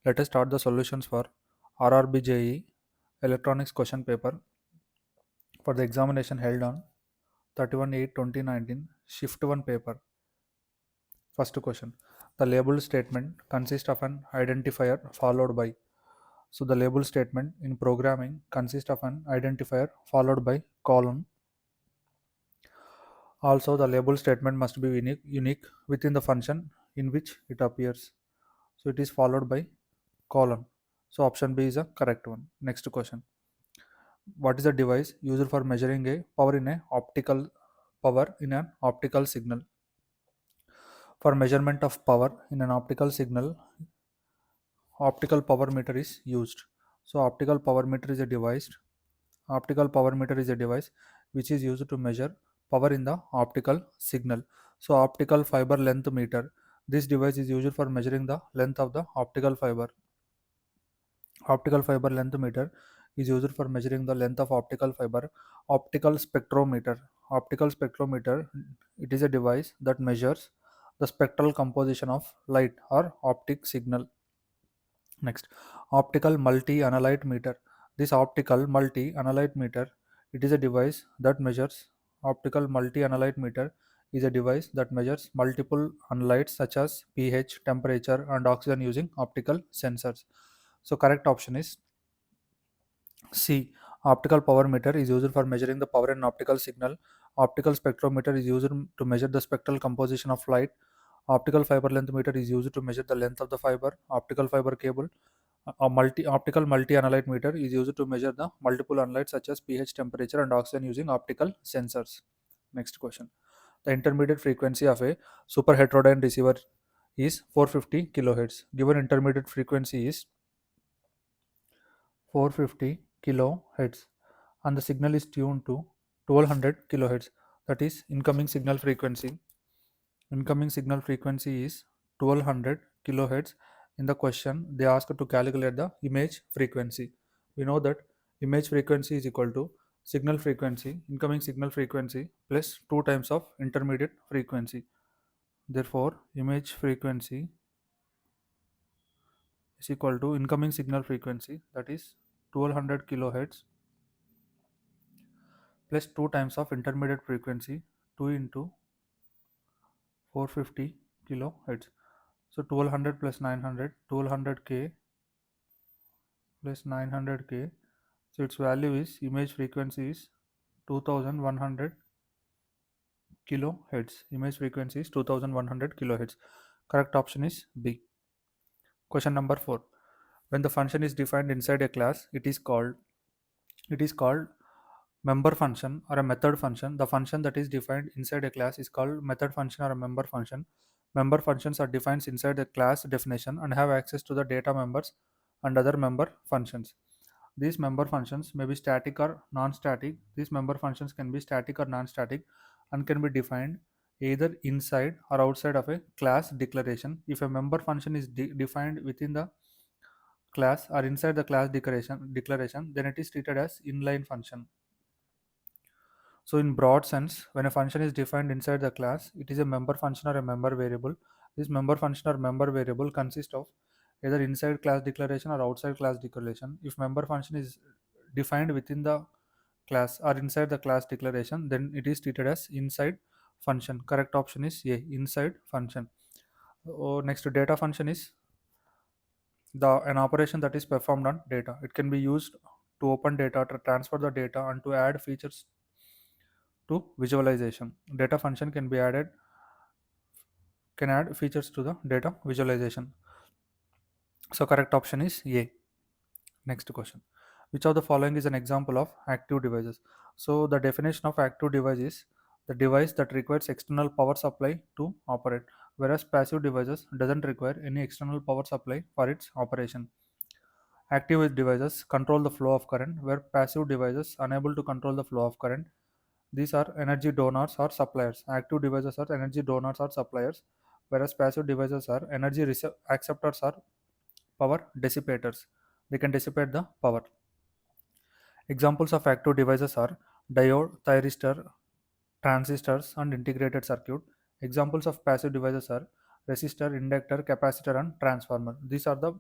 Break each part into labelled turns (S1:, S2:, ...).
S1: Let us start the solutions for RRB JE electronics question paper for the examination held on 31/8/2019 shift 1 paper. First question. The label statement consists of an identifier followed by. So the label statement in programming consists of an identifier followed by colon. Also the label statement must be unique within the function in which it appears. So it is followed by colon. So option B is a correct one. Next question. What is the device used for measuring a power in an optical signal? For measurement of power in an optical signal, optical power meter is used. So optical power meter is a device which is used to measure power in the optical signal. So optical fiber length meter, this device is used for measuring the length of the optical fiber. Optical fiber length meter is used for measuring the length of optical fiber. Optical spectrometer. Optical spectrometer, it is a device that measures the spectral composition of light or optic signal. Next, optical multi-analyte meter. This optical multi-analyte meter, it is a device that measures optical multi-analyte meter is a device that measures multiple analytes such as pH, temperature, and oxygen using optical sensors. So correct option is C. Optical power meter is used for measuring the power in optical signal. Optical spectrometer is used to measure the spectral composition of light. Optical fiber length meter is used to measure the length of the fiber. Optical fiber cable. Optical multi-analyte meter is used to measure the multiple analytes such as pH, temperature, and oxygen using optical sensors. Next question. The intermediate frequency of a super heterodyne receiver is 450 kilohertz. Given intermediate frequency is 450 kilohertz and the signal is tuned to 1200 kilohertz, that is incoming signal frequency is 1200 kilohertz. In the question they ask to calculate the image frequency. We know that image frequency is equal to incoming signal frequency plus 2 times of intermediate frequency. Therefore image frequency is equal to incoming signal frequency, that is 1200 kilohertz, plus 2 times of intermediate frequency, 2 into 450 kilohertz. So 1200 plus 900, 1200k plus 900k. So its value is image frequency is 2100 kilohertz. Image frequency is 2100 kilohertz. Correct option is B. Question number 4. When the function is defined inside a class, it is called member function or a method function. The function that is defined inside a class is called method function or a member function. Member functions are defined inside the class definition and have access to the data members and other member functions. These member functions may be static or non-static. These member functions can be static or non-static and can be defined either inside or outside of a class declaration. If a member function is defined within the class or inside the class declaration, then it is treated as inline function. So in broad sense, when a function is defined inside the class, it is a member function or a member variable. This member function or member variable consists of either inside class declaration or outside class declaration. If member function is defined within the class or inside the class declaration, then it is treated as inside function. Correct option is A, inside function. Next, data function is an operation that is performed on data. It can be used to open data, to transfer the data, and to add features to visualization. Data function can add features to the data visualization. So correct option is A. Next question. Which of the following is an example of active devices? So the definition of active device is the device that requires external power supply to operate, whereas passive devices doesn't require any external power supply for its operation. Active devices control the flow of current, where passive devices unable to control the flow of current. These are energy donors or suppliers. Active devices are energy donors or suppliers, whereas passive devices are energy acceptors or power dissipators. They can dissipate the power. Examples of active devices are diode, thyristor, transistors, and integrated circuit. Examples of passive devices are resistor, inductor, capacitor, and transformer. These are the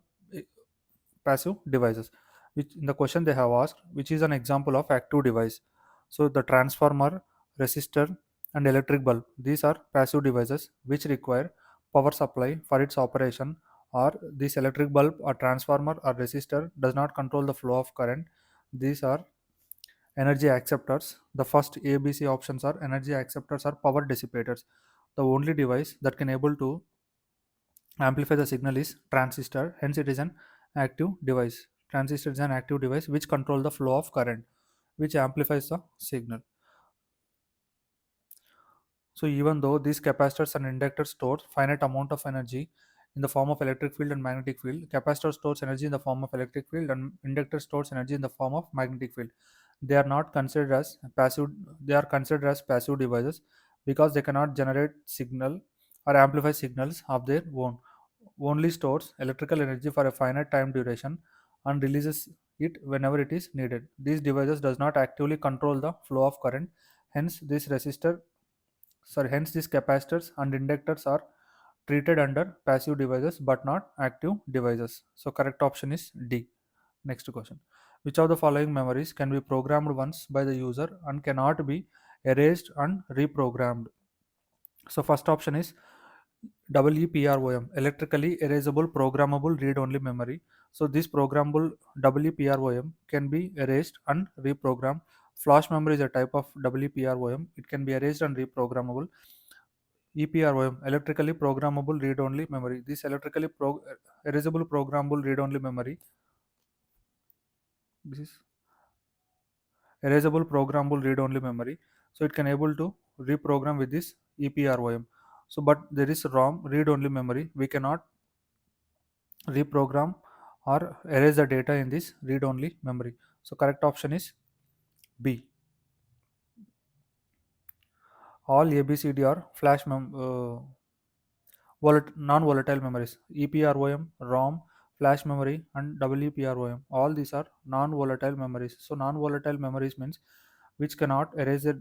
S1: passive devices. Which in the question they have asked, which is an example of active device? So the transformer, resistor, and electric bulb. These are passive devices which require power supply for its operation. Or this electric bulb or transformer or resistor does not control the flow of current. These are energy acceptors. The first ABC options are energy acceptors or power dissipators. The only device that can able to amplify the signal is transistor, hence it is an active device. Transistor is an active device which control the flow of current, which amplifies the signal. So even though these capacitors and inductors store finite amount of energy in the form of electric field and magnetic field, capacitor stores energy in the form of electric field and inductor stores energy in the form of magnetic field. They are not considered as passive. They are considered as passive devices because they cannot generate signal or amplify signals of their own. Only stores electrical energy for a finite time duration and releases it whenever it is needed. These devices does not actively control the flow of current. Hence these capacitors and inductors are treated under passive devices but not active devices. So correct option is D. Next question. Which of the following memories can be programmed once by the user and cannot be erased and reprogrammed? So first option is EEPROM, electrically erasable programmable read-only memory. So this programmable EEPROM can be erased and reprogrammed. Flash memory is a type of EEPROM. It can be erased and reprogrammable. EPROM, electrically programmable read-only memory. This erasable programmable read-only memory. This is erasable programmable read-only memory. So it can able to reprogram with this EPROM. So but there is ROM, read-only memory. We cannot reprogram or erase the data in this read-only memory. So correct option is B. All ABCD are non-volatile memories. EPROM, ROM, flash memory, and WPROM. All these are non-volatile memories. So non-volatile memories means which cannot erase it,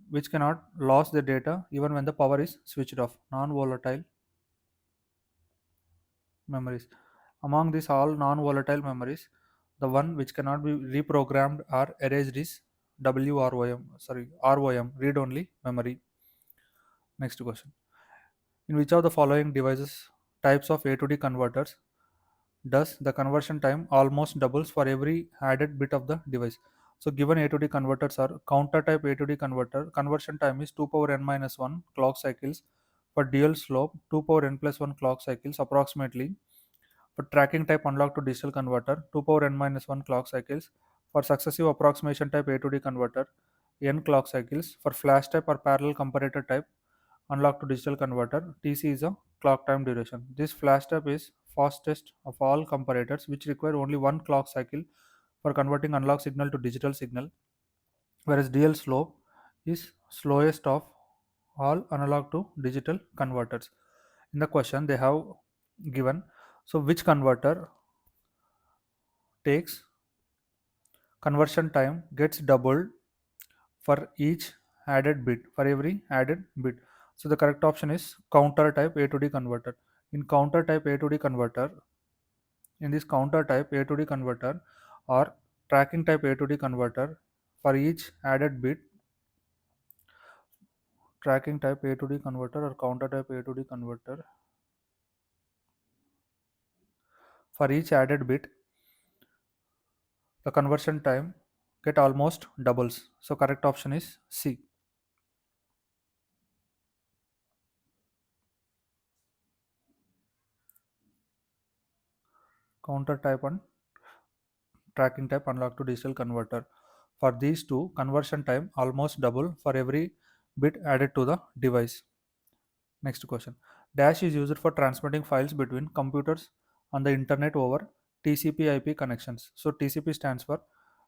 S1: which cannot lose the data even when the power is switched off. Non-volatile memories. Among these all non-volatile memories, the one which cannot be reprogrammed or erased is ROM, read-only memory. Next question. In which of the following devices types of A to D converters does the conversion time almost doubles for every added bit of the device? So given A to D converters are counter type A to D converter, conversion time is 2 power n minus 1 clock cycles. For dual slope, 2 power n plus 1 clock cycles approximately. For tracking type unlock to digital converter, 2 power n minus 1 clock cycles. For successive approximation type A to D converter, n clock cycles. For flash type or parallel comparator type unlock to digital converter, TC is a clock time duration. This flash type is fastest of all comparators which require only one clock cycle for converting analog signal to digital signal, whereas dual slope is slowest of all analog to digital converters. In the question they have given, so which converter takes conversion time gets doubled for each added bit, for every added bit? So the correct option is counter type A to D converter. In counter type A to D converter, in this counter type A to D converter or tracking type A to D converter, for each added bit, tracking type A to D converter or counter type A to D converter, for each added bit, the conversion time get almost doubles. So correct option is C. Counter type and tracking type unlock to digital converter. For these two, conversion time almost double for every bit added to the device. Next question. Dash is used for transmitting files between computers on the internet over TCP/IP connections. So TCP stands for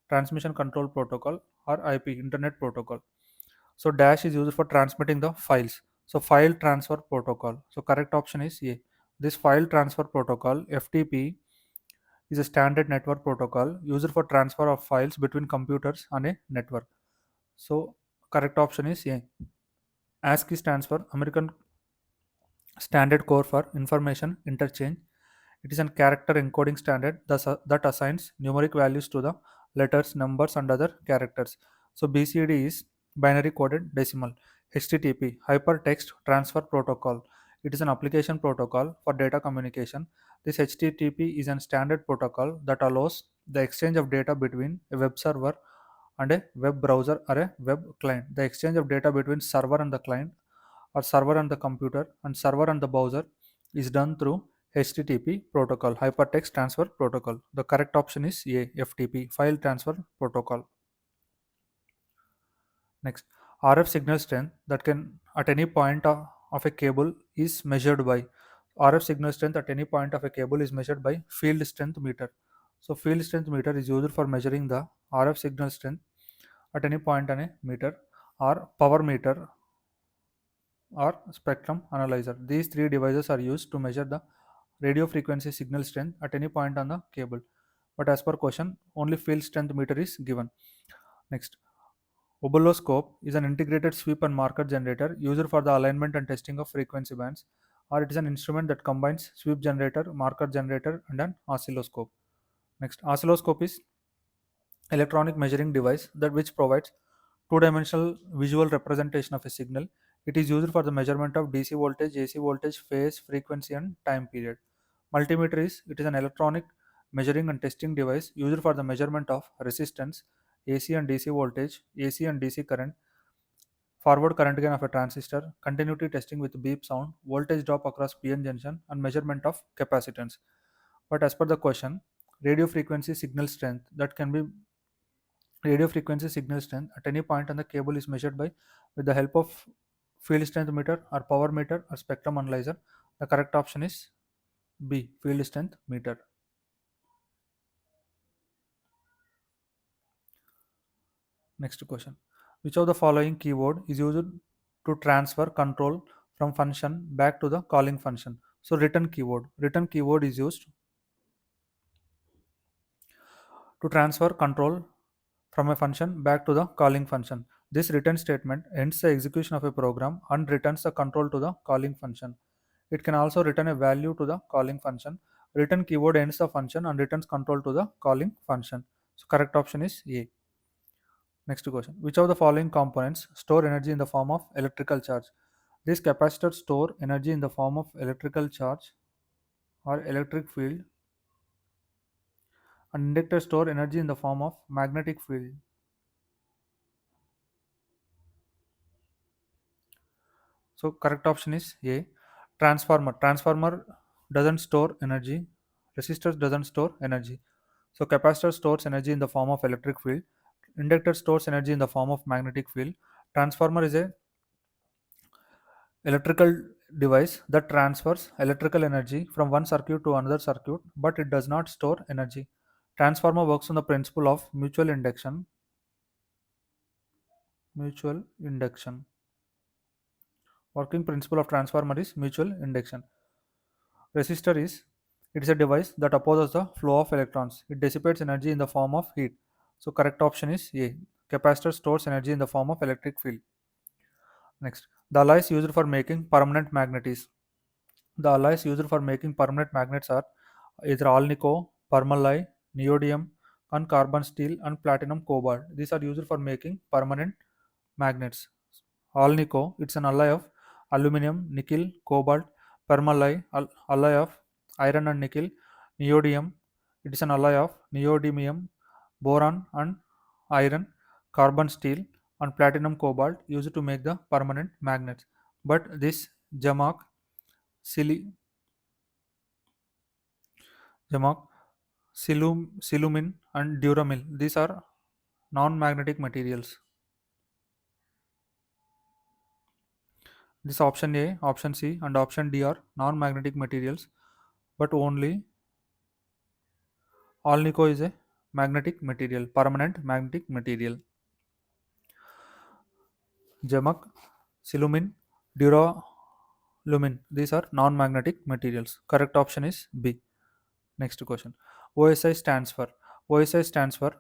S1: Transmission Control Protocol or IP, Internet Protocol. So dash is used for transmitting the files. So file transfer protocol. So correct option is A. This file transfer protocol FTP is a standard network protocol used for transfer of files between computers on a network. So correct option is A. ASCII stands for American Standard Core for Information Interchange. It is a character encoding standard that assigns numeric values to the letters, numbers, and other characters. So BCD is binary coded decimal. HTTP, Hypertext Transfer Protocol. It is an application protocol for data communication. This HTTP is a standard protocol that allows the exchange of data between a web server and a web browser or a web client. The exchange of data between server and the client, or server and the computer, and server and the browser is done through HTTP protocol, Hypertext Transfer Protocol. The correct option is A, FTP, File Transfer Protocol. Next, RF signal strength that can at any point of a cable is measured by RF signal strength at any point of a cable is measured by field strength meter. So field strength meter is used for measuring the RF signal strength at any point on a meter, or power meter, or spectrum analyzer. These three devices are used to measure the radio frequency signal strength at any point on the cable. But as per question, only field strength meter is given. Next, Obuloscope is an integrated sweep and marker generator used for the alignment and testing of frequency bands, or it is an instrument that combines sweep generator, marker generator, and an oscilloscope. Next, oscilloscope is electronic measuring device that which provides two-dimensional visual representation of a signal. It is used for the measurement of DC voltage, AC voltage, phase, frequency, and time period. Multimeter is it is an electronic measuring and testing device used for the measurement of resistance, AC and DC voltage, AC and DC current, forward current gain of a transistor, continuity testing with beep sound, voltage drop across PN junction, and measurement of capacitance. But as per the question, radio frequency signal strength that can be radio frequency signal strength at any point on the cable is measured by with the help of field strength meter or power meter or spectrum analyzer. The correct option is B, field strength meter. Next question. Which of the following keyword is used to transfer control from function back to the calling function? So return keyword. Return keyword is used to transfer control from a function back to the calling function. This return statement ends the execution of a program and returns the control to the calling function. It can also return a value to the calling function. Return keyword ends the function and returns control to the calling function. So correct option is A. Next question. Which of the following components store energy in the form of electrical charge? These capacitors store energy in the form of electrical charge or electric field, and inductors store energy in the form of magnetic field. So correct option is A. Transformer. Transformer doesn't store energy. Resistors doesn't store energy. So capacitor stores energy in the form of electric field. Inductor stores energy in the form of magnetic field. Transformer is a electrical device that transfers electrical energy from one circuit to another circuit, but it does not store energy. Transformer works on the principle of mutual induction. Mutual induction. Working principle of transformer is mutual induction. Resistor is it is a device that opposes the flow of electrons. It dissipates energy in the form of heat. So correct option is A. Capacitor stores energy in the form of electric field. Next, the alloys used for making permanent magnets. The alloys used for making permanent magnets are either alnico, permalloy, neodymium, and carbon steel and platinum cobalt. These are used for making permanent magnets. Alnico, it's an alloy of aluminum, nickel, cobalt. Permalloy, alloy of iron and nickel. Neodymium, it is an alloy of neodymium, boron and iron. Carbon steel and platinum cobalt used to make the permanent magnets. But this jamak, jamak, silumin and duramil, these are non-magnetic materials. This option A, option C, and option D are non-magnetic materials, but only alnico is a magnetic material, permanent magnetic material. Jamak, silumin, duralumin, these are non-magnetic materials. Correct option is B. Next question. OSI stands for OSI stands for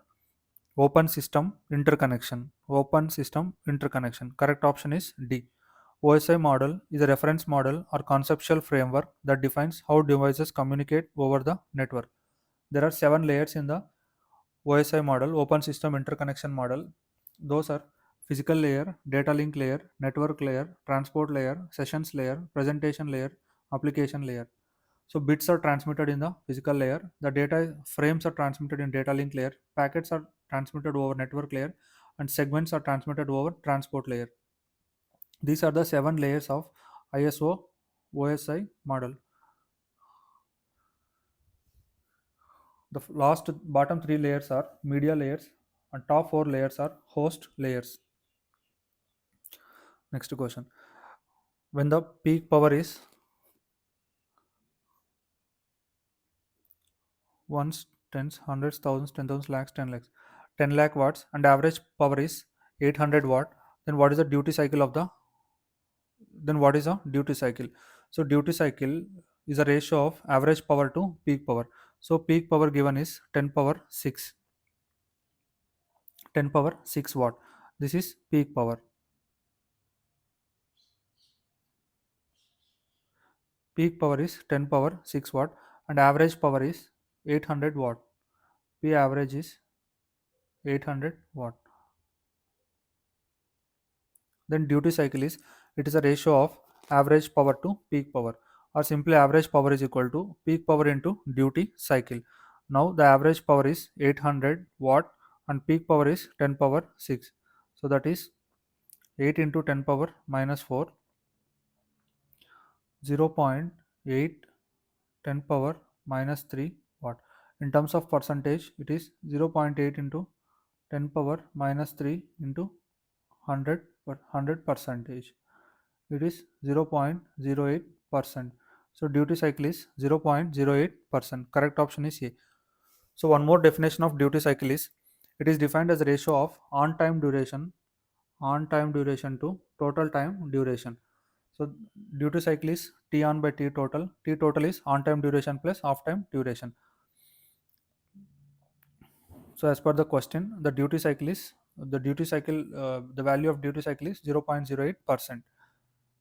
S1: Open System Interconnection. Open System Interconnection. Correct option is D. OSI model is a reference model or conceptual framework that defines how devices communicate over the network. There are 7 layers in the OSI model, Open System Interconnection Model. Those are physical layer, data link layer, network layer, transport layer, sessions layer, presentation layer, application layer. So bits are transmitted in the physical layer, the data frames are transmitted in data link layer, packets are transmitted over network layer, and segments are transmitted over transport layer. These are the 7 layers of ISO OSI model. The last bottom 3 layers are media layers, and top 4 layers are host layers. Next question. When the peak power is ones, tens, hundreds, thousands, 10,000 lakhs, 10 lakhs, 10 lakh watts, and average power is 800 watt, then what is the duty cycle of the then what is a duty cycle? So duty cycle is a ratio of average power to peak power. So peak power given is 10 power 6, 10 power 6 watt. This is peak power. Peak power is 10 power 6 watt, and average power is 800 watt. P average is 800 watt. Then duty cycle is, it is a ratio of average power to peak power, or simply average power is equal to peak power into duty cycle. Now the average power is 800 watt and peak power is 10 power 6. So that is 8 into 10 power minus 4, 0.8, 10 power minus 3 watt. In terms of percentage, it is 0.8 into 10 power minus 3 into 100 percentage. It is 0.08%. So duty cycle is 0.08%. Correct option is A. So one more definition of duty cycle is, it is defined as a ratio of on time duration to total time duration. So duty cycle is T on by T total. T total is on time duration plus off time duration. So as per the question, the value of duty cycle is 0.08%.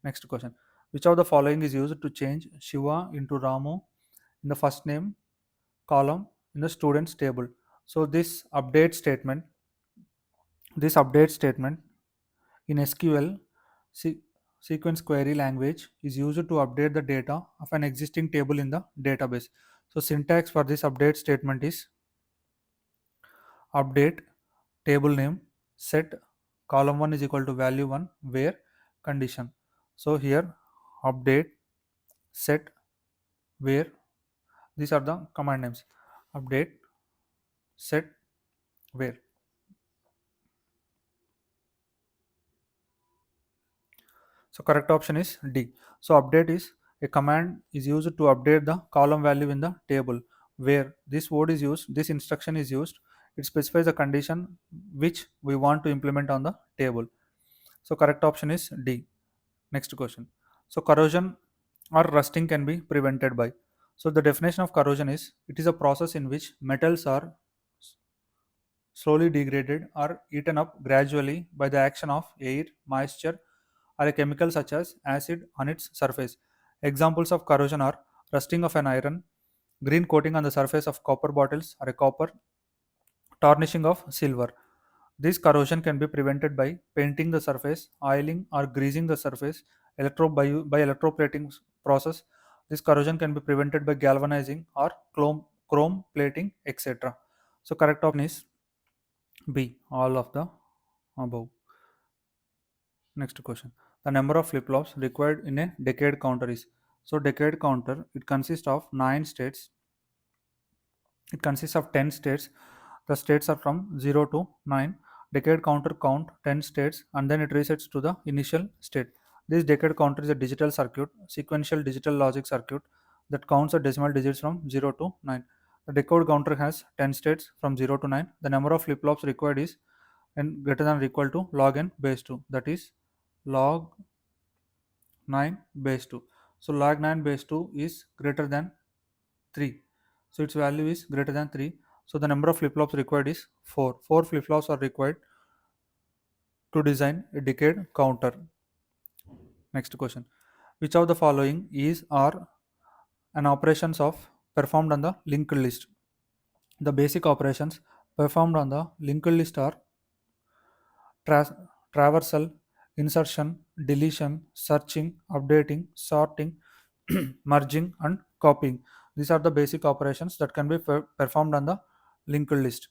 S1: Next question. Which of the following is used to change Shiva into Ramu in the first name column in the students table? So this update statement in SQL sequence query language is used to update the data of an existing table in the database. So syntax for this update statement is update table name set column 1 is equal to value 1 where condition. So here update set where, these are the command names, update set where. So correct option is D. So update is a command is used to update the column value in the table. Where this word is used, this instruction is used, it specifies the condition which we want to implement on the table. So correct option is D. Next question. So corrosion or rusting can be prevented by. So the definition of corrosion is, it is a process in which metals are slowly degraded or eaten up gradually by the action of air, moisture, or a chemical such as acid on its surface. Examples of corrosion are rusting of an iron, green coating on the surface of copper bottles, or a copper tarnishing of silver. This corrosion can be prevented by painting the surface, oiling or greasing the surface, by electroplating process. This corrosion can be prevented by galvanizing or chrome plating, etc. So correct option is B, all of the above. Next question. The number of flip-flops required in a decade counter is. So decade counter, it consists of 9 states. It consists of 10 states. The states are from 0 to 9. Decade counter count 10 states and then it resets to the initial state. This decade counter is a digital circuit, sequential digital logic circuit that counts the decimal digits from 0 to 9. The decode counter has 10 states from 0 to 9. The number of flip-flops required is n greater than or equal to log n base 2. That is log 9 base 2. So log 9 base 2 is greater than 3. So its value is greater than 3. So the number of flip-flops required is 4. 4 flip-flops are required to design a decade counter. Next question. Which of the following is or an operations of performed on the linked list? The basic operations performed on the linked list are traversal, insertion, deletion, searching, updating, sorting, merging, and copying. These are the basic operations that can be performed on the linked list.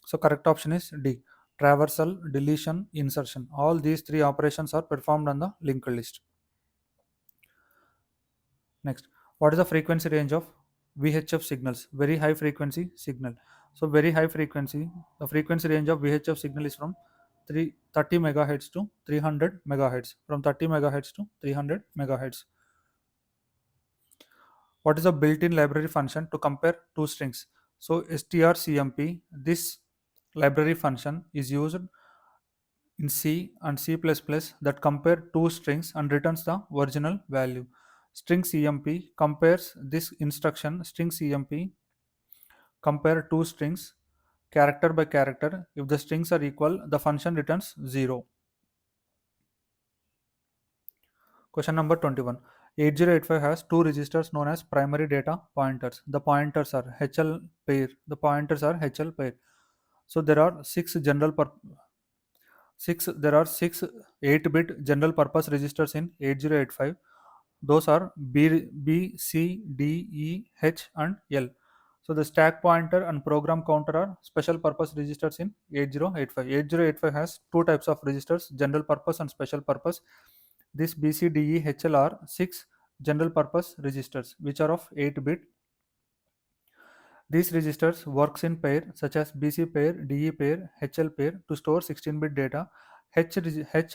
S1: So, correct option is D. Traversal, deletion, insertion. All these three operations are performed on the linked list. Next, what is the frequency range of VHF signals? Very high frequency signal. So very high frequency, the frequency range of VHF signal is from 30 megahertz to 300 megahertz. From 30 megahertz to 300 megahertz. What is a built-in library function to compare two strings? So strcmp, this library function is used in C and C++ that compare two strings and returns the original value. String CMP compares this instruction string CMP compare two strings character by character. If the strings are equal, the function returns 0. Question number 21. 8085 has two registers known as primary data pointers. The pointers are HL pair. The pointers are HL pair. So there are six 8-bit general purpose registers in 8085. Those are B, C, D, E, H, and L. So the stack pointer and program counter are special purpose registers in 8085. 8085 has two types of registers, general purpose and special purpose. This B, C, D, E, H, L are six general purpose registers which are of 8-bit. These registers works in pair such as BC pair, DE pair, HL pair to store 16-bit data. H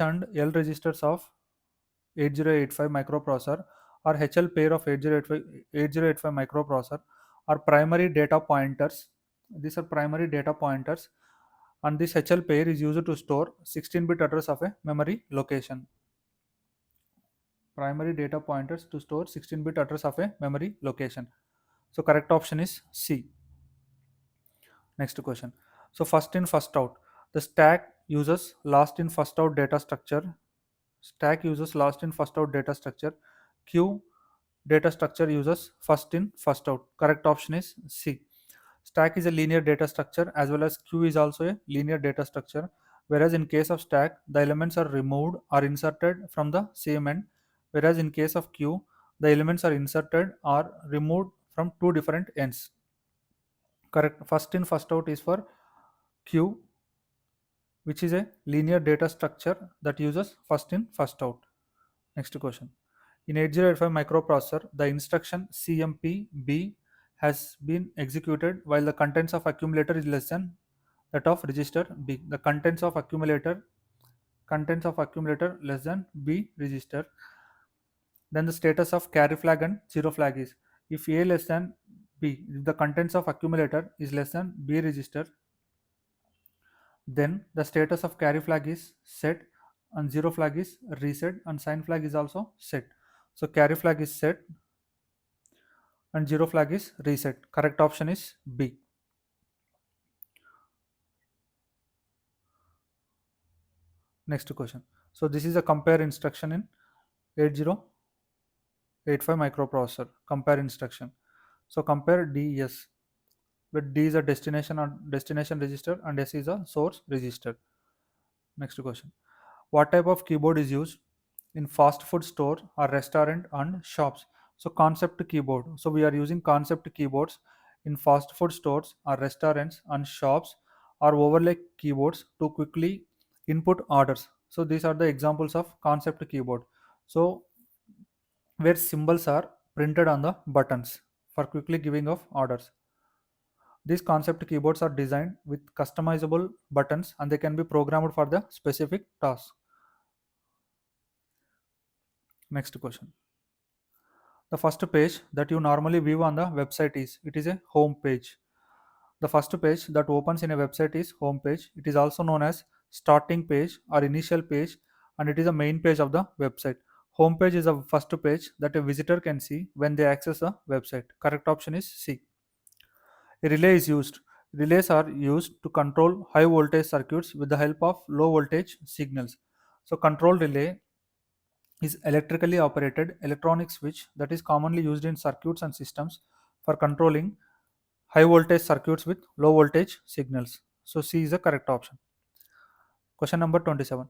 S1: and L registers of 8085 microprocessor or HL pair of 8085 microprocessor are primary data pointers. These are primary data pointers, and this HL pair is used to store 16-bit address of a memory location. Primary data pointers to store 16-bit address of a memory location. So correct option is C. Next question. So first in first out. The stack uses last in first out data structure. Stack uses last in first out data structure. Queue data structure uses first in first out. Correct option is C. Stack is a linear data structure as well as queue is also a linear data structure. Whereas in case of stack, the elements are removed or inserted from the same end. Whereas in case of queue, the elements are inserted or removed from two different ends. Correct. First in first out is for queue, which is a linear data structure that uses first in first out. Next question. In 8085 microprocessor, the instruction CMP-B has been executed while the contents of accumulator is less than that of register B. The contents of accumulator less than B register. Then the status of carry flag and zero flag is if A less than B, if the contents of accumulator is less than B register, then the status of carry flag is set and zero flag is reset and sign flag is also set. So carry flag is set and zero flag is reset. Correct option is B. Next question. So this is a compare instruction in 8085 microprocessor. Compare instruction. So compare DS, where D is a destination register and S is a source register. Next question. What type of keyboard is used in fast food store or restaurant and shops? So concept keyboard. So we are using concept keyboards in fast food stores or restaurants and shops or overlay keyboards to quickly input orders. So these are the examples of concept keyboard. So where symbols are printed on the buttons for quickly giving of orders. These concept keyboards are designed with customizable buttons and they can be programmed for the specific task. Next question. The first page that you normally view on the website is a home page. The first page that opens in a website is home page. It is also known as starting page or initial page, and it is a main page of the website. Home page is the first page that a visitor can see when they access the website. Correct option is C. A relay is used. Relays are used to control high voltage circuits with the help of low voltage signals. So control relay is electrically operated electronic switch that is commonly used in circuits and systems for controlling high voltage circuits with low voltage signals. So C is the correct option. Question number 27.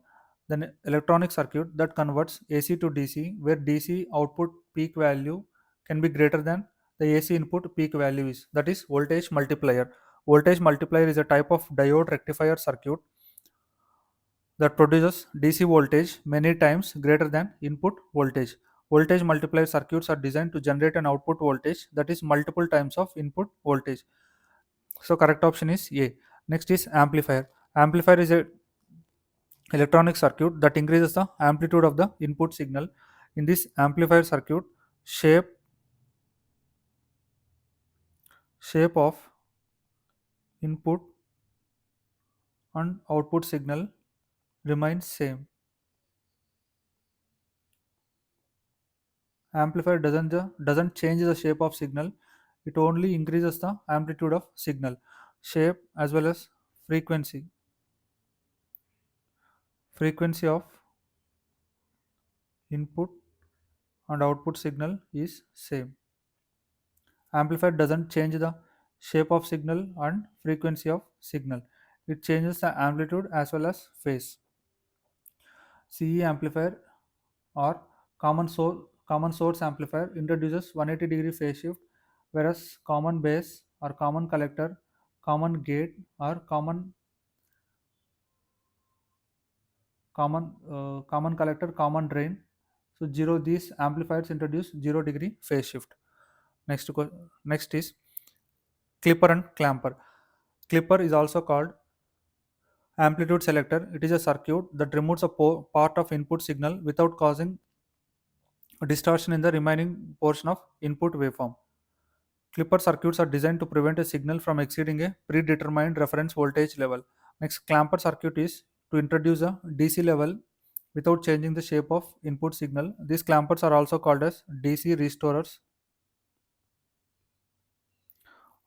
S1: The electronic circuit that converts AC to DC, where DC output peak value can be greater than the AC input peak value is, that is voltage multiplier. Voltage multiplier is a type of diode rectifier circuit that produces DC voltage many times greater than input voltage. Voltage multiplier circuits are designed to generate an output voltage that is multiple times of input voltage. So correct option is A. Next is amplifier. Amplifier is a electronic circuit that increases the amplitude of the input signal. In this amplifier circuit, shape shape of input and output signal remains same. Amplifier doesn't change the shape of signal, it only increases the amplitude of signal. Shape as well as frequency. Frequency of input and output signal is same. Amplifier doesn't change the shape of signal and frequency of signal. It changes the amplitude as well as phase. CE amplifier or common source amplifier introduces 180-degree phase shift, whereas common base or common collector, common gate or common collector, common drain. So zero these amplifiers introduce 0-degree phase shift. Next is clipper and clamper. Clipper is also called amplitude selector. It is a circuit that removes a part of input signal without causing a distortion in the remaining portion of input waveform. Clipper circuits are designed to prevent a signal from exceeding a predetermined reference voltage level. Next, clamper circuit is to introduce a DC level without changing the shape of input signal. These clampers are also called as DC restorers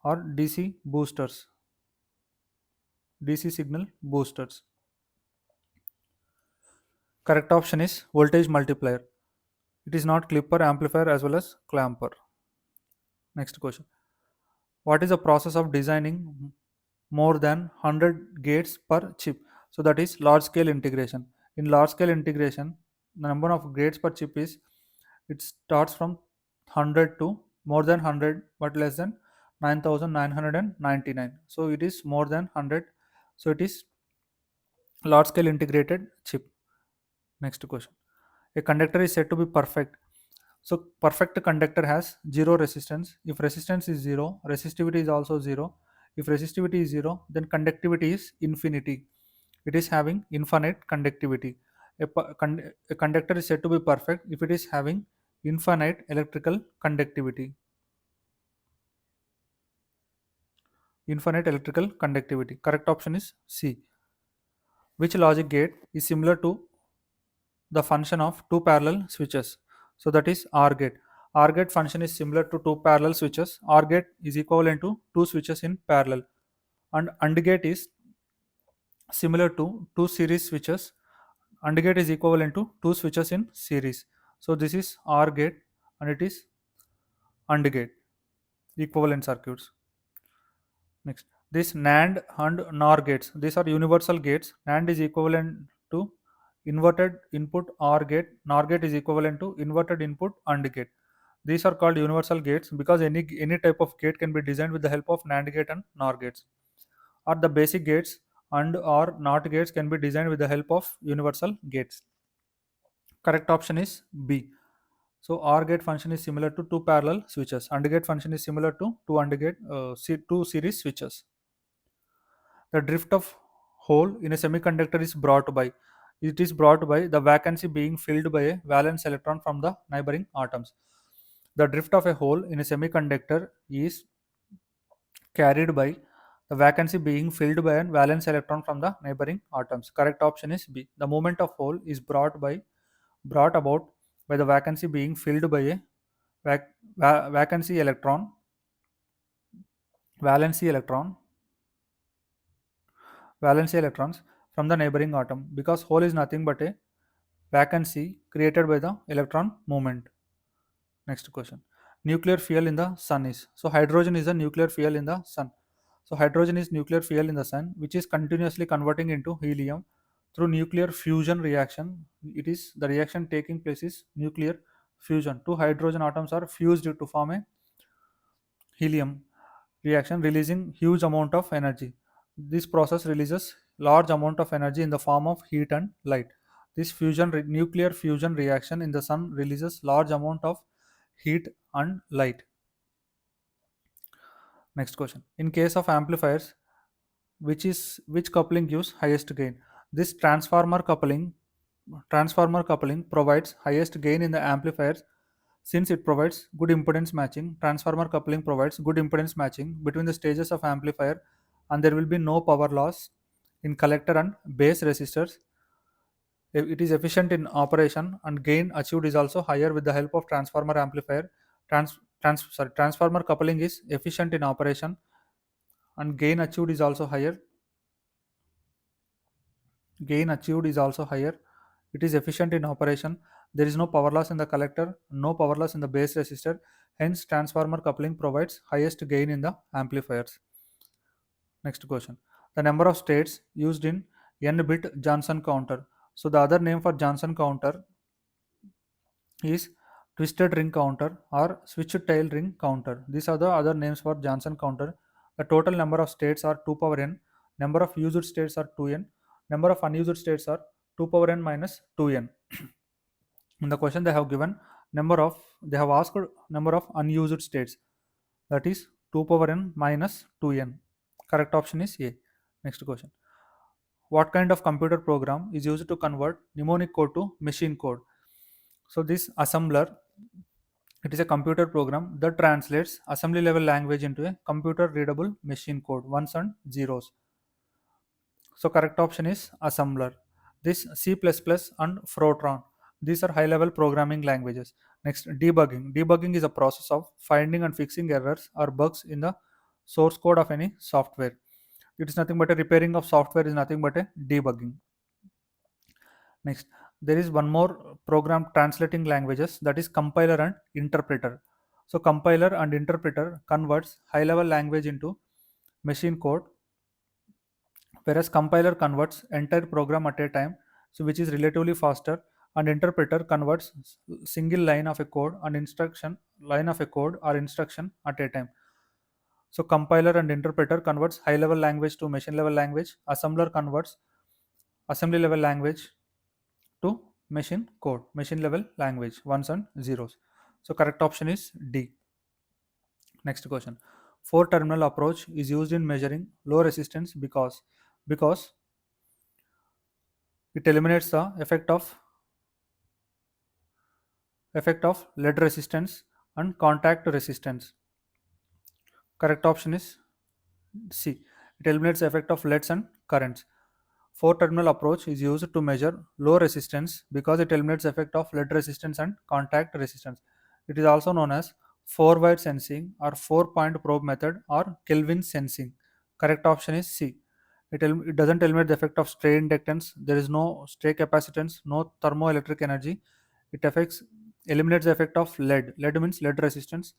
S1: or DC boosters, DC signal boosters. Correct option is voltage multiplier. It is not clipper, amplifier as well as clamper. Next question. What is the process of designing more than 100 gates per chip? So that is large scale integration. In large scale integration, the number of gates per chip is, it starts from 100 to more than 100 but less than 9999. So it is more than 100. So it is large scale integrated chip. Next question. A conductor is said to be perfect. So perfect conductor has zero resistance. If resistance is zero, resistivity is also zero. If resistivity is zero, then conductivity is infinity. It is having infinite conductivity. A conductor is said to be perfect if it is having infinite electrical conductivity. Infinite electrical conductivity. Correct option is C. Which logic gate is similar to the function of two parallel switches? So that is OR gate. OR gate function is similar to two parallel switches. OR gate is equivalent to two switches in parallel, and AND gate is similar to two series switches. AND gate is equivalent to two switches in series. So this is OR gate and it is AND gate, equivalent circuits. Next, this NAND and NOR gates. These are universal gates. NAND is equivalent to inverted input OR gate. NOR gate is equivalent to inverted input AND gate. These are called universal gates because any type of gate can be designed with the help of NAND gate and NOR gates. Or the basic gates and or NOT gates can be designed with the help of universal gates. Correct option is B. So OR gate function is similar to two parallel switches. AND gate function is similar to two series switches. The drift of hole in a semiconductor is brought by, it is brought by the vacancy being filled by a valence electron from the neighboring atoms. The drift of a hole in a semiconductor is carried by the vacancy being filled by a valence electron from the neighboring atoms. Correct option is B. The movement of hole is brought about by the vacancy being filled by a vacancy electron, valency electron, valency electrons from the neighboring atom, because hole is nothing but a Vacancy created by the electron movement. Next question. Nuclear fuel in the sun is. So hydrogen is a nuclear fuel in the sun. So hydrogen is nuclear fuel in the sun, which is continuously converting into helium through nuclear fusion reaction. It is the reaction taking place is nuclear fusion. Two hydrogen atoms are fused to form a helium reaction, releasing huge amount of energy. This process releases large amount of energy in the form of heat and light. This nuclear fusion reaction in the sun releases large amount of heat and light. Next question. In case of amplifiers, which coupling gives highest gain? This transformer coupling provides highest gain in the amplifiers since it provides good impedance matching. Transformer coupling provides good impedance matching between the stages of amplifier, and there will be no power loss in collector and base resistors. It is efficient in operation, and gain achieved is also higher with the help of transformer amplifier. Transformer coupling is efficient in operation, and gain achieved is also higher. Gain achieved is also higher. It is efficient in operation. There is no power loss in the collector, no power loss in the base resistor. Hence, transformer coupling provides highest gain in the amplifiers. Next question. The number of states used in n-bit Johnson counter. So the other name for Johnson counter is twisted ring counter or switched tail ring counter. These are the other names for Johnson counter. The total number of states are 2 power n. Number of used states are 2n. Number of unused states are 2 power n minus 2n. In the question they have given they have asked number of unused states, that is 2 power n minus 2n. Correct option is A. Next question. What kind of computer program is used to convert mnemonic code to machine code? So this assembler, it is a computer program that translates assembly level language into a computer readable machine code, ones and zeros. So correct option is assembler. This C++ and Fortran, these are high level programming languages. Next, debugging. Debugging is a process of finding and fixing errors or bugs in the source code of any software. It is nothing but a repairing of software is nothing but a debugging. Next, there is one more program translating languages, that is compiler and interpreter. So compiler and interpreter converts high level language into machine code, whereas compiler converts entire program at a time, so which is relatively faster, and interpreter converts single line of a code and instruction at a time. So compiler and interpreter converts high level language to machine level language. Assembler converts assembly level language to machine level language, ones and zeros. So correct option is D. Next question. Four terminal approach is used in measuring low resistance because it eliminates the effect of lead resistance and contact resistance. Correct option is C. It eliminates the effect of leads and currents. Four terminal approach is used to measure low resistance because it eliminates the effect of lead resistance and contact resistance. It is also known as four-wire sensing or four-point probe method or Kelvin sensing. Correct option is C. It doesn't eliminate the effect of stray inductance. There is no stray capacitance, no thermoelectric energy. It eliminates the effect of lead. Lead means lead resistance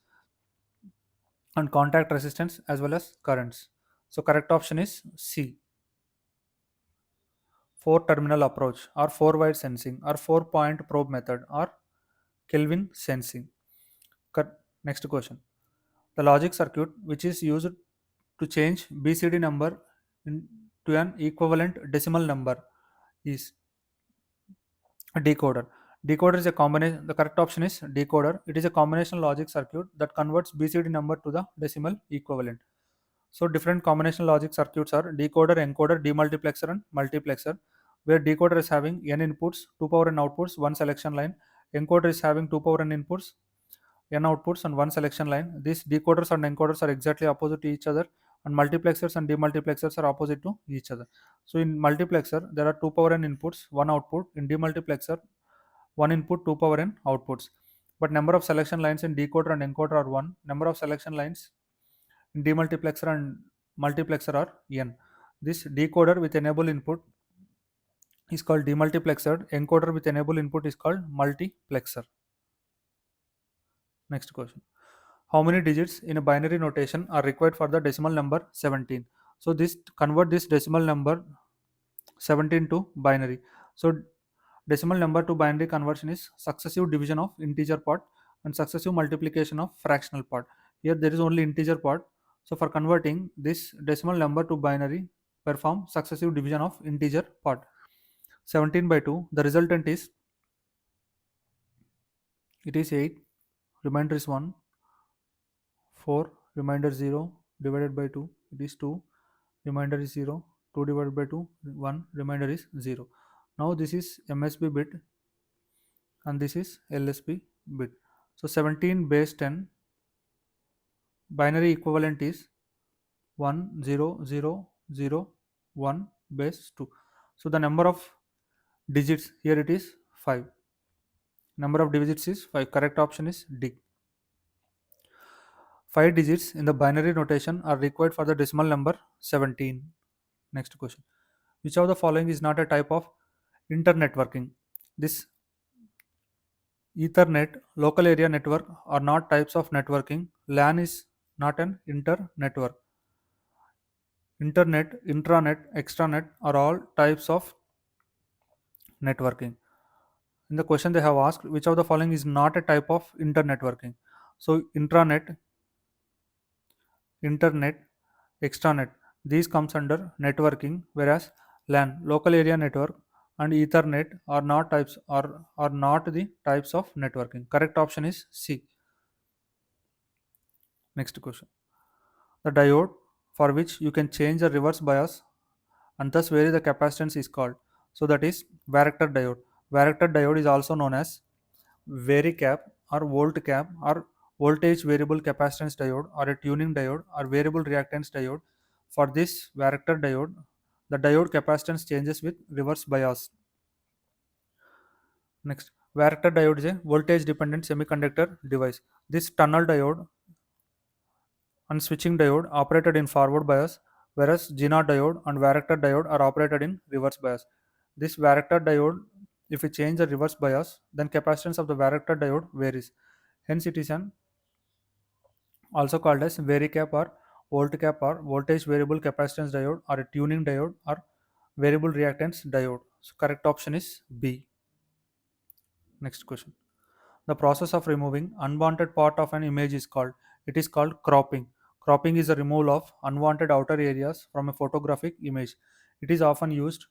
S1: and contact resistance as well as currents. So correct option is C. Four terminal approach or four wire sensing or 4-point probe method or Kelvin sensing. Next question. The logic circuit which is used to change BCD number to an equivalent decimal number is a decoder. Decoder is a combination. The correct option is decoder. It is a combination logic circuit that converts BCD number to the decimal equivalent. So different combination logic circuits are decoder, encoder, demultiplexer, and multiplexer. Where decoder is having n inputs, 2 power n outputs, one selection line. Encoder is having 2 power n inputs, n outputs, and one selection line. These decoders and encoders are exactly opposite to each other, and multiplexers and demultiplexers are opposite to each other. So in multiplexer, there are 2 power n inputs, one output. In demultiplexer, one input, 2 power n outputs. But number of selection lines in decoder and encoder are 1. Number of selection lines in demultiplexer and multiplexer are n. This decoder with enable input is called demultiplexer. Encoder with enable input is called multiplexer. Next question. How many digits in a binary notation are required for the decimal number 17? So this convert this decimal number 17 to binary. So decimal number to binary conversion is successive division of integer part and successive multiplication of fractional part. Here there is only integer part. So for converting this decimal number to binary, perform successive division of integer part. 17 by 2, the resultant is, it is 8, remainder is 1, 4, remainder 0, divided by 2, it is 2, remainder is 0, 2 divided by 2, 1, remainder is 0. Now this is MSB bit and this is LSB bit. So 17 base 10, binary equivalent is 1 0 0 0 1 base 2. So the number of digits here, it is 5. Number of digits is 5. Correct option is D. 5 digits in the binary notation are required for the decimal number 17. Next question. Which of the following is not a type of internetworking? This Ethernet, local area network are not types of networking. LAN is not an inter-network. Internet, intranet, extranet are all types of networking. In the question they have asked, which of the following is not a type of internetworking? So intranet, internet, extranet, these comes under networking, whereas LAN, local area network, and Ethernet are not types, are not the types of networking. Correct option is C. Next question. The diode for which you can change the reverse bias and thus vary the capacitance is called. So that is varactor diode. Varactor diode is also known as varicap or volt cap or voltage variable capacitance diode or a tuning diode or variable reactance diode. For this varactor diode, the diode capacitance changes with reverse bias. Next, varactor diode is a voltage dependent semiconductor device. This tunnel diode and switching diode operated in forward bias, whereas Zener diode and varactor diode are operated in reverse bias. This varactor diode, if we change the reverse bias, then capacitance of the varactor diode varies. Hence, it is an also called as varicap or volt cap or voltage variable capacitance diode or a tuning diode or variable reactance diode. So correct option is B. Next question. The process of removing unwanted part of an image is called, it is called cropping. Cropping is the removal of unwanted outer areas from a photographic image. It is often used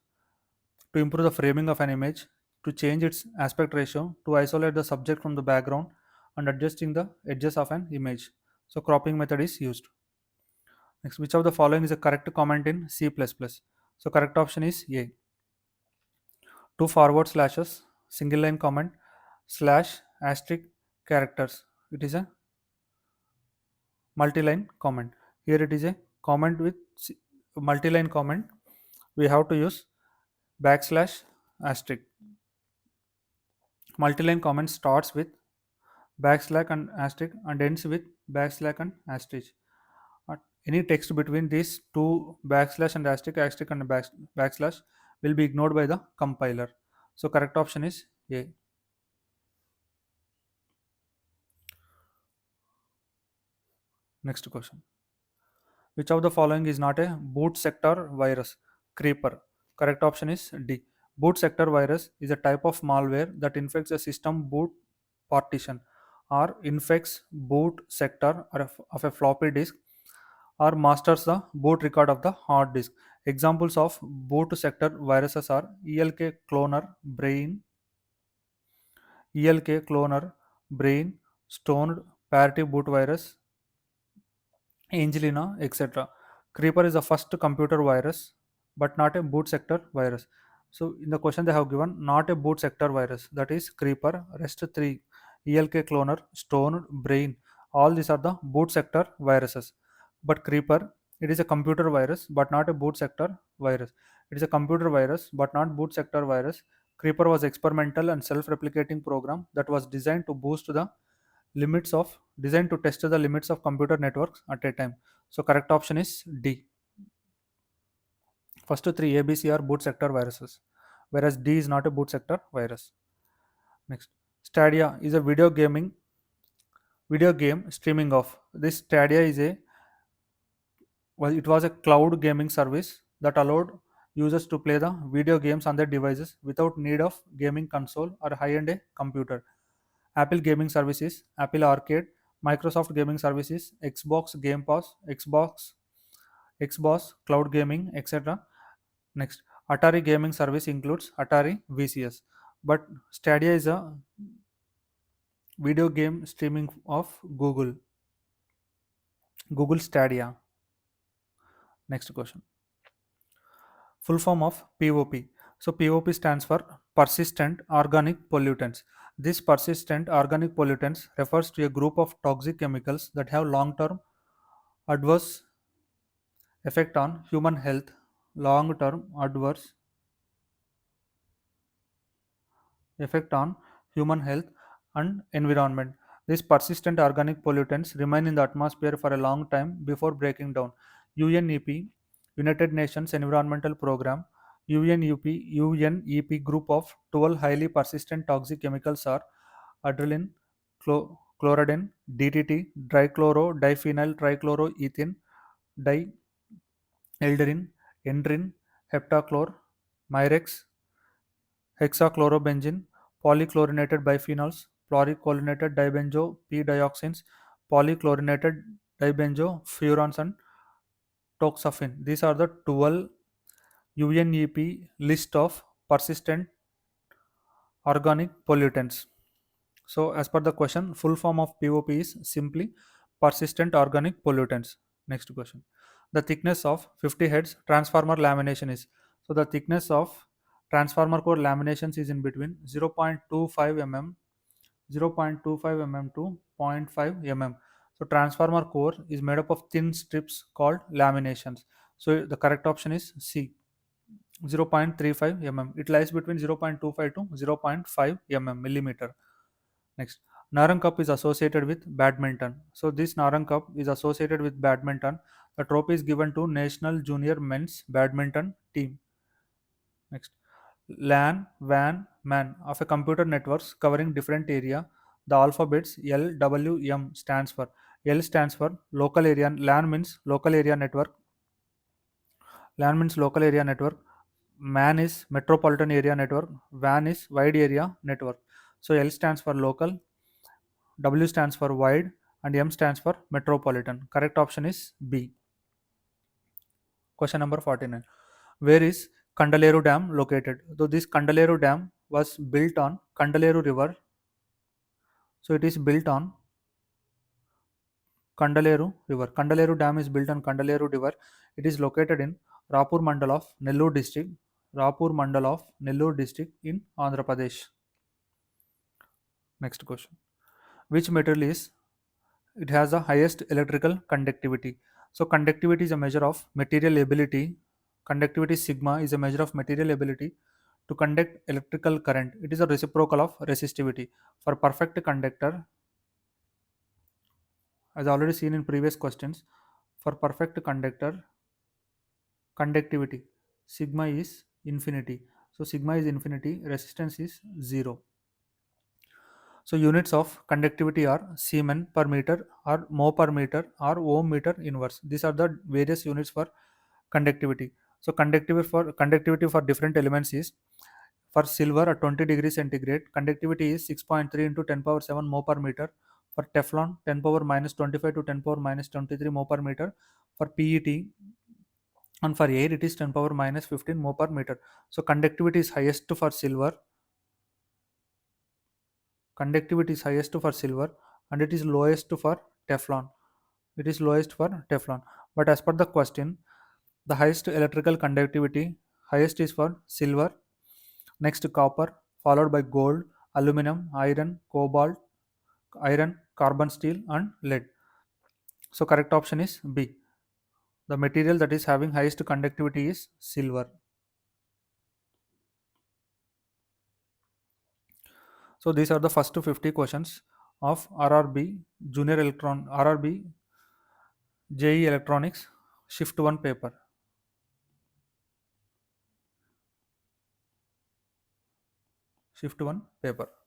S1: to improve the framing of an image, to change its aspect ratio, to isolate the subject from the background, and adjusting the edges of an image. So cropping method is used. Next, which of the following is a correct comment in C++? So correct option is A. Two forward slashes, single line comment, slash, asterisk, characters. It is a multi-line comment. Here it is a comment with multi-line comment. We have to use backslash, asterisk. Multi-line comment starts with backslash and asterisk and ends with backslash and asterisk. Any text between these two backslash and asterisk and backslash will be ignored by the compiler. So correct option is A. Next question. Which of the following is not a boot sector virus? Creeper. Correct option is D. Boot sector virus is a type of malware that infects a system boot partition or infects boot sector of a floppy disk or masters the boot record of the hard disk. Examples of boot sector viruses are ELK cloner, brain, stoned, parity boot virus, Angelina, etc. Creeper is the first computer virus, but not a boot sector virus. So in the question they have given not a boot sector virus, that is Creeper, rest 3, ELK cloner, Stone, Brain. All these are the boot sector viruses. But Creeper, it is a computer virus, but not a boot sector virus. It is a computer virus, but not boot sector virus. Creeper was experimental and self-replicating program that was designed to boost the limits of designed to test the limits of computer networks at a time. So correct option is D. First three ABC are boot sector viruses. whereas D is not a boot sector virus. Next, Stadia is a video game streaming off. This Stadia is a it was a cloud gaming service that allowed users to play the video games on their devices without need of gaming console or high-end computer. Apple gaming services, Apple Arcade, Microsoft gaming services, Xbox Game Pass, Xbox Cloud Gaming, etc. Next, Atari gaming service includes Atari VCS, but Stadia is a video game streaming of Google Stadia. Next question. Full form of POP. So POP stands for persistent organic pollutants. This persistent organic pollutants refers to a group of toxic chemicals that have long-term adverse effect on human health, long-term adverse effect on human health and environment. These persistent organic pollutants remain in the atmosphere for a long time before breaking down. UNEP, United Nations Environmental Program, UNEP group of 12 highly persistent toxic chemicals are adrenaline, chloridine, DDT, dichloro, diphenyl trichloroethane, dieldrin, endrin, heptachlor, myrex, hexachlorobenzene, polychlorinated biphenyls, polychlorinated dibenzo p dioxins, polychlorinated dibenzofurans, and toxaphene. These are the 12 UNEP list of persistent organic pollutants. So, as per the question, full form of POP is simply persistent organic pollutants. Next question. The thickness of 50 heads transformer lamination is. So, the thickness of transformer core laminations is in between 0.25 mm, 0.25 mm to 0.5 mm. So, transformer core is made up of thin strips called laminations. So, the correct option is C. 0.35 mm. It lies between 0.25 to 0.5 mm millimeter. Next, Narang Cup is associated with badminton. So this Narang Cup is associated with badminton. The trophy is given to National Junior Men's Badminton Team. Next, LAN, WAN, MAN of a computer networks covering different area. The alphabets LWM stands for. L stands for local area. LAN means local area network. LAN means local area network. MAN is metropolitan area network. WAN is wide area network. So L stands for local, W stands for wide, and M stands for metropolitan. Correct option is B. Question number 49. Where is Kandaleru Dam located? So this Kandaleru Dam was built on Kandaleru River. So it is built on Kandaleru River. Kandaleru Dam is built on Kandaleru River. It is located in Rapur Mandal of Nellore district. Rapur Mandal of Nellore district in Andhra Pradesh. Next question. Which material is it has the highest electrical conductivity? So conductivity is a measure of material ability. Conductivity sigma is a measure of material ability to conduct electrical current. It is a reciprocal of resistivity. For perfect conductor, as already seen in previous questions, for perfect conductor, conductivity sigma is infinity. So sigma is infinity, resistance is 0. So units of conductivity are Siemens per meter or mho per meter or ohm meter inverse. These are the various units for conductivity. So conductivity for different elements is, for silver at 20 degrees centigrade, conductivity is 6.3 into 10 power 7 mho per meter. For Teflon, 10 power minus 25 to 10 power minus 23 mho per meter. For PET, and for air it is 10 power minus 15 mho per meter. So conductivity is highest for silver. Conductivity is highest for silver and it is lowest for Teflon. It is lowest for Teflon. But as per the question, the highest electrical conductivity, highest is for silver, next copper, followed by gold, aluminum, iron, cobalt, iron, carbon steel, and lead. So correct option is B. The material that is having highest conductivity is silver. So these are the first 50 questions of RRB RRB JE Electronics Shift 1 paper. Shift 1 paper.